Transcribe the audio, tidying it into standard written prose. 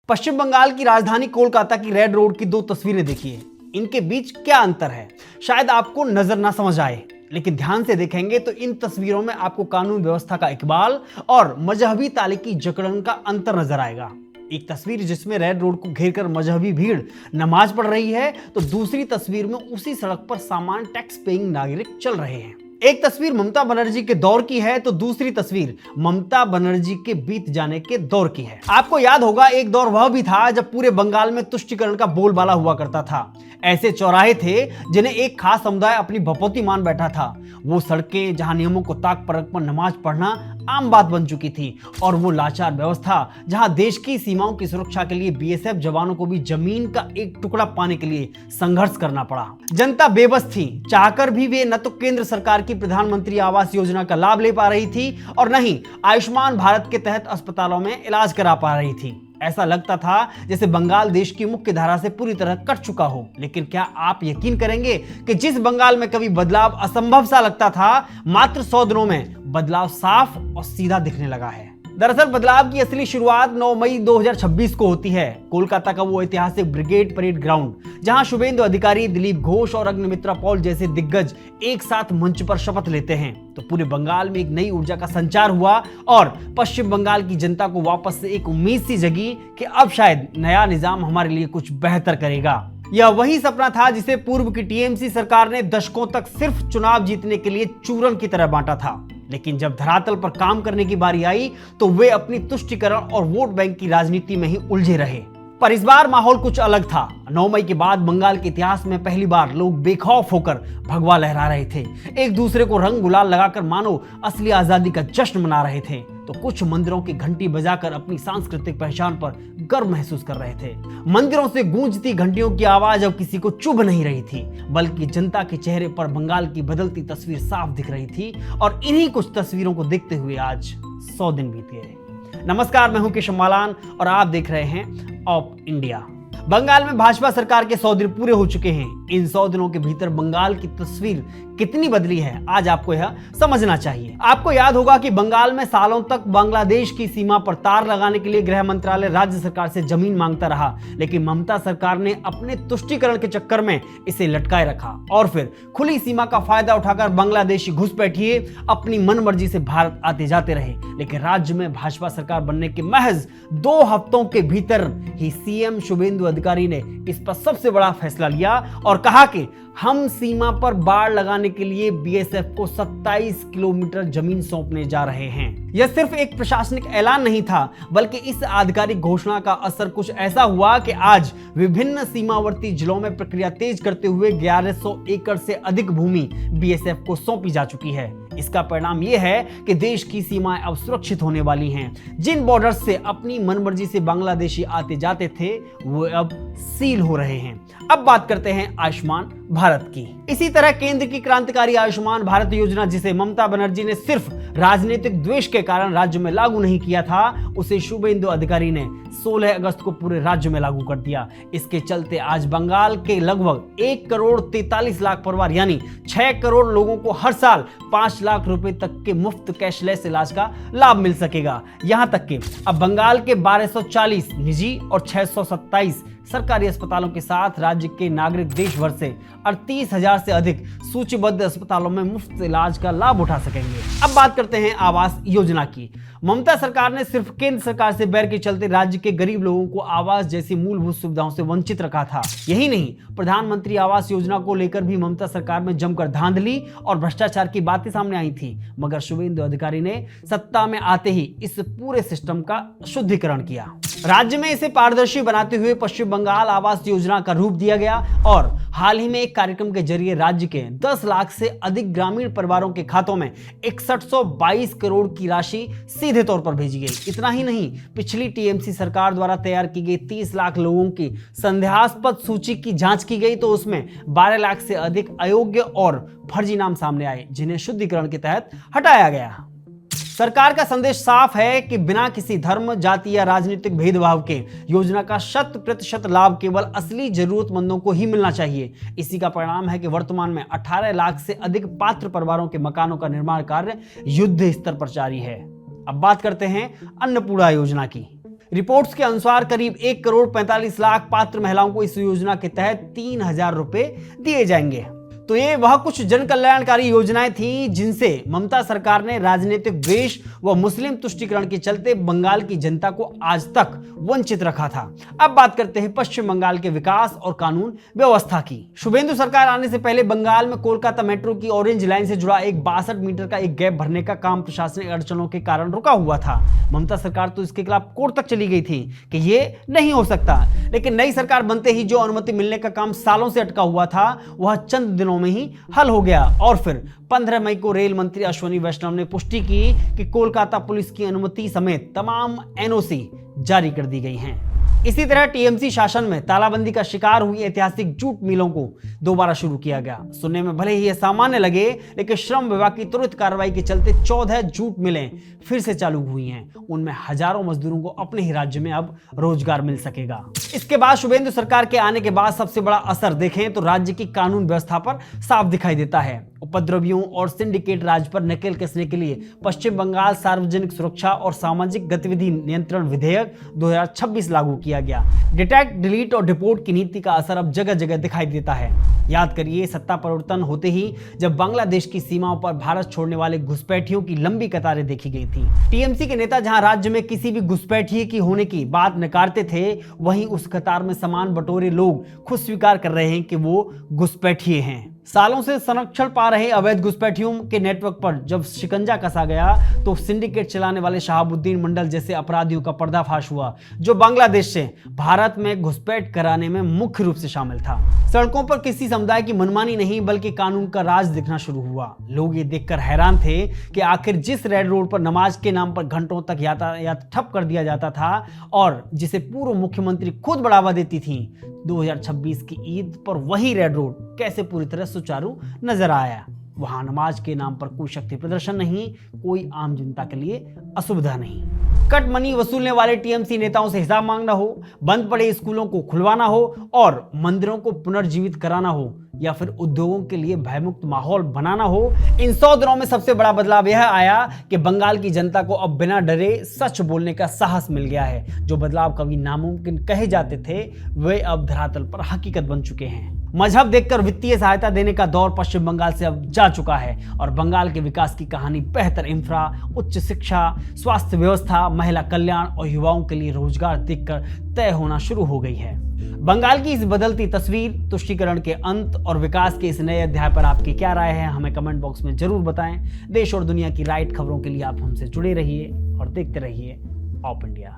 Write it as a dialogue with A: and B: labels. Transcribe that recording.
A: पश्चिम बंगाल की राजधानी कोलकाता की रेड रोड की दो तस्वीरें देखिए। इनके बीच क्या अंतर है शायद आपको नजर ना समझ आए, लेकिन ध्यान से देखेंगे तो इन तस्वीरों में आपको कानून व्यवस्था का इकबाल और मजहबी ताले की जकड़न का अंतर नजर आएगा। एक तस्वीर जिसमें रेड रोड को घेरकर मजहबी भीड़ नमाज पढ़ रही है, तो दूसरी तस्वीर में उसी सड़क पर सामान्य टैक्स पेइंग नागरिक चल रहे हैं। एक तस्वीर ममता बनर्जी के दौर की है तो दूसरी तस्वीर ममता बनर्जी के बीत जाने के दौर की है। आपको याद होगा एक दौर वह भी था जब पूरे बंगाल में तुष्टीकरण का बोलबाला हुआ करता था। ऐसे चौराहे थे जिन्हें एक खास समुदाय अपनी भपौती मान बैठा था। वो सड़कें जहां नियमों को ताक परख पर नमाज पढ़ना आम बात बन चुकी थी, और वो लाचार व्यवस्था जहां देश की सीमाओं की सुरक्षा के लिए बीएसएफ जवानों को भी जमीन का एक टुकड़ा पाने के लिए संघर्ष करना पड़ा। जनता बेबस थी, चाहकर भी वे न तो केंद्र सरकार की प्रधानमंत्री आवास योजना का लाभ ले पा रही थी और न ही आयुष्मान भारत के तहत अस्पतालों में इलाज करा पा रही थी। ऐसा लगता था जैसे बंगाल देश की मुख्य धारा से पूरी तरह कट चुका हो। लेकिन क्या आप यकीन करेंगे कि जिस बंगाल में कभी बदलाव असंभव सा लगता था, मात्र 100 दिनों में बदलाव साफ और सीधा दिखने लगा है। दरअसल बदलाव की असली शुरुआत 9 मई 2026 को होती है। कोलकाता का वो ऐतिहासिक ब्रिगेड परेड ग्राउंड जहां शुभेंदु अधिकारी, दिलीप घोष और अग्निमित्रा पॉल जैसे दिग्गज एक साथ मंच पर शपथ लेते हैं, तो पूरे बंगाल में एक नई ऊर्जा का संचार हुआ और पश्चिम बंगाल की जनता को वापस से एक उम्मीद सी जगी कि अब शायद नया निजाम हमारे लिए कुछ बेहतर करेगा। यह वही सपना था जिसे पूर्व की टीएमसी सरकार ने दशकों तक सिर्फ चुनाव जीतने के लिए चूरन की तरह बांटा था। लेकिन जब धरातल पर काम करने की बारी आई तो वे अपनी तुष्टीकरण और वोट बैंक की राजनीति में ही उलझे रहे। पर इस बार माहौल कुछ अलग था। 9 मई के बाद बंगाल के इतिहास में पहली बार लोग बेखौफ होकर भगवा लहरा रहे थे, एक दूसरे को रंग गुलाल लगाकर मानो असली आजादी का जश्न मना रहे थे। तो कुछ मंदिरों की घंटी बजाकर अपनी सांस्कृतिक पहचान पर गर्व महसूस कर रहे थे। मंदिरों से गूंजती घंटियों की आवाज अब किसी को चुभ नहीं रही थी, बल्कि जनता के चेहरे पर बंगाल की बदलती तस्वीर साफ दिख रही थी। और इन्हीं कुछ तस्वीरों को देखते हुए आज 100 दिन बीत गए। नमस्कार, मैं हूं केशव मालान और आप देख रहे हैं ऑप इंडिया। बंगाल में भाजपा सरकार के 100 दिन पूरे हो चुके हैं। इन 100 दिनों के भीतर बंगाल की तस्वीर कितनी बदली है, आज आपको यह समझना चाहिए। आपको याद होगा कि बंगाल में सालों तक बांग्लादेश की सीमा पर तार लगाने के लिए गृह मंत्रालय राज्य सरकार से जमीन मांगता रहा, लेकिन ममता सरकार ने अपने तुष्टीकरण के चक्कर में इसे लटकाए रखा और फिर खुली सीमा का फायदा उठाकर बांग्लादेशी घुसपैठिए अपनी मनमर्जी से भारत आते जाते रहे। लेकिन राज्य में भाजपा सरकार बनने के महज 2 हफ्तों के भीतर ही सीएम शुभेंदु अधिकारी ने इस पर सबसे बड़ा फैसला लिया और कहा कि हम सीमा पर बाड़ लगाने के लिए बीएसएफ को 27 किलोमीटर जमीन सौंपने जा रहे हैं। यह सिर्फ एक प्रशासनिक ऐलान नहीं था, बल्कि इस आधिकारिक घोषणा का असर कुछ ऐसा हुआ कि आज विभिन्न सीमावर्ती जिलों में प्रक्रिया तेज करते हुए 1100 एकड़ से अधिक भूमि बीएसएफ को सौंपी जा चुकी है। इसका परिणाम यह है कि देश की सीमाएं अब सुरक्षित होने वाली हैं। जिन बॉर्डर्स से अपनी मनमर्जी से बांग्लादेशी आते जाते थे, वो अब सील हो रहे हैं। अब बात करते हैं आयुष्मान भारत की। इसी तरह केंद्र की क्रांतिकारी आयुष्मान भारत योजना, जिसे ममता बनर्जी ने सिर्फ राजनीतिक द्वेष के कारण राज्य में लागू नहीं किया था, उसे शुभेंदु अधिकारी ने 16 अगस्त को पूरे राज्य में लागू कर दिया। इसके चलते आज बंगाल के लगभग 1 करोड़ 43 लाख परिवार यानी 6 करोड़ लोगों को हर साल 5 लाख रुपए तक के मुफ्त कैशलेस इलाज का लाभ मिल सकेगा। यहां तक कि अब बंगाल के 1240 निजी और 627 सरकारी अस्पतालों के साथ राज्य के नागरिक देश भर से 38,000 से अधिक सूचीबद्ध अस्पतालों में मुफ्त इलाज का लाभ उठा सकेंगे। अब बात करते हैं आवास योजना की। ममता सरकार ने सिर्फ केंद्र सरकार से बैर के चलते राज्य के गरीब लोगों को आवास जैसी मूलभूत सुविधाओं से वंचित रखा था। यही नहीं, प्रधानमंत्री आवास योजना को लेकर भी ममता सरकार में जमकर धांधली और भ्रष्टाचार की बातें सामने आई थी, मगर शुभेंदु अधिकारी ने सत्ता में आते ही इस पूरे सिस्टम का शुद्धिकरण किया। राज्य में इसे पारदर्शी बनाते हुए पश्चिम बंगाल आवास योजना का रूप दिया गया और हाल ही में एक कार्यक्रम के जरिए राज्य के 10 लाख से अधिक ग्रामीण परिवारों के खातों में 6122 करोड़ की राशि सीधे तौर पर भेजी गई। इतना ही नहीं, पिछली टीएमसी सरकार द्वारा तैयार की गई 30 लाख लोगों की संदेहास्पद सूची की जांच की गई, तो उसमें 12 लाख से अधिक अयोग्य और फर्जी नाम सामने आए, जिन्हें शुद्धिकरण के तहत हटाया गया। सरकार का संदेश साफ है कि बिना किसी धर्म, जाति या राजनीतिक भेदभाव के योजना का 100% लाभ केवल असली जरूरतमंदों को ही मिलना चाहिए। इसी का परिणाम है कि वर्तमान में 18 लाख से अधिक पात्र परिवारों के मकानों का निर्माण कार्य युद्ध स्तर पर जारी है। अब बात करते हैं अन्नपूर्णा योजना की। रिपोर्ट्स के अनुसार करीब 1,45,00,000 पात्र महिलाओं को इस योजना के तहत 3,000 रुपए दिए जाएंगे। तो ये वह कुछ जन कल्याणकारी योजनाएं थी जिनसे ममता सरकार ने राजनीतिक द्वेष व मुस्लिम तुष्टीकरण के चलते बंगाल की जनता को आज तक वंचित रखा था। अब बात करते हैं पश्चिम बंगाल के विकास और कानून व्यवस्था की। शुभेंदु सरकार आने से पहले बंगाल में कोलकाता मेट्रो की ऑरेंज लाइन से जुड़ा एक 62 मीटर का एक गैप भरने का काम प्रशासनिक अड़चनों के कारण रुका हुआ था। ममता सरकार तो इसके खिलाफ कोर्ट तक चली गई थी कि ये नहीं हो सकता, लेकिन नई सरकार बनते ही जो अनुमति मिलने का काम सालों से अटका हुआ था वह चंद दिनों में ही हल हो गया और फिर 15 मई को रेल मंत्री अश्विनी वैष्णव ने पुष्टि की कि कोलकाता पुलिस की अनुमति समेत तमाम एनओसी जारी कर दी गई हैं। इसी तरह टीएमसी शासन में तालाबंदी का शिकार हुई ऐतिहासिक जूट मिलों को दोबारा शुरू किया गया। सुनने में भले ही यह सामान्य लगे, लेकिन श्रम विभाग की त्वरित कार्रवाई के चलते 14 जूट मिलें फिर से चालू हुई हैं। उनमें हजारों मजदूरों को अपने ही राज्य में अब रोजगार मिल सकेगा। इसके बाद शुभेंदु सरकार के आने के बाद सबसे बड़ा असर देखें तो राज्य की कानून व्यवस्था पर साफ दिखाई देता है। उपद्रवियों और सिंडिकेट राज पर नकेल कसने के लिए पश्चिम बंगाल सार्वजनिक सुरक्षा और सामाजिक गतिविधि नियंत्रण विधेयक 2026 लागू किया गया। डिटेक्ट, डिलीट और डिपोर्ट की नीति का असर अब जगह जगह दिखाई देता है। याद करिए, सत्ता परिवर्तन होते ही जब बांग्लादेश की सीमाओं पर भारत छोड़ने वाले घुसपैठियों की लंबी कतारें देखी गई थी। टीएमसी के नेता जहां राज्य में किसी भी घुसपैठिए की होने की बात नकारते थे, वहीं उस कतार में सामान बटोरे लोग खुद स्वीकार कर रहे हैं कि वो घुसपैठिए हैं। सालों से संरक्षण पा रहे अवैध घुसपैठियों के नेटवर्क पर जब शिकंजा कसा गया तो सिंडिकेट चलाने वाले शहाबुद्दीन मंडल जैसे अपराधियों का पर्दाफाश हुआ, जो बांग्लादेश से भारत में घुसपैठ कराने में मुख्य रूप से शामिल था। सड़कों पर किसी समुदाय की मनमानी नहीं बल्कि कानून का राज दिखना शुरू हुआ। लोग ये देखकर हैरान थे कि आखिर जिस रेड रोड पर नमाज के नाम पर घंटों तक यातायात ठप कर दिया जाता था और जिसे पूर्व मुख्यमंत्री खुद बढ़ावा देती थी, 2026 की ईद पर वही रेड रोड कैसे पूरी तरह सुचारू नजर आया। वहां नमाज के नाम पर कोई शक्ति प्रदर्शन नहीं, कोई आम जनता के लिए असुविधा नहीं। कट मनी वसूलने वाले टीएमसी नेताओं से हिसाब मांगना हो, बंद पड़े स्कूलों को खुलवाना हो और मंदिरों को पुनर्जीवित कराना हो या फिर उद्योगों के लिए भयमुक्त माहौल बनाना हो, इन 100 दिनों में सबसे बड़ा बदलाव यह आया कि बंगाल की जनता को अब बिना डरे सच बोलने का साहस मिल गया है। जो बदलाव कभी नामुमकिन कहे जाते थे वे अब धरातल पर हकीकत बन चुके हैं। मजहब देखकर वित्तीय सहायता देने का दौर पश्चिम बंगाल से अब जा चुका है और बंगाल के विकास की कहानी बेहतर इंफ्रा, उच्च शिक्षा, स्वास्थ्य व्यवस्था, महिला कल्याण और युवाओं के लिए रोजगार देखकर तय होना शुरू हो गई है। बंगाल की इस बदलती तस्वीर, तुष्टीकरण के अंत और विकास के इस नए अध्याय पर आपकी क्या राय है, हमें कमेंट बॉक्स में जरूर बताएं। देश और दुनिया की राइट खबरों के लिए आप हमसे जुड़े रहिए और देखते रहिए ऑप इंडिया।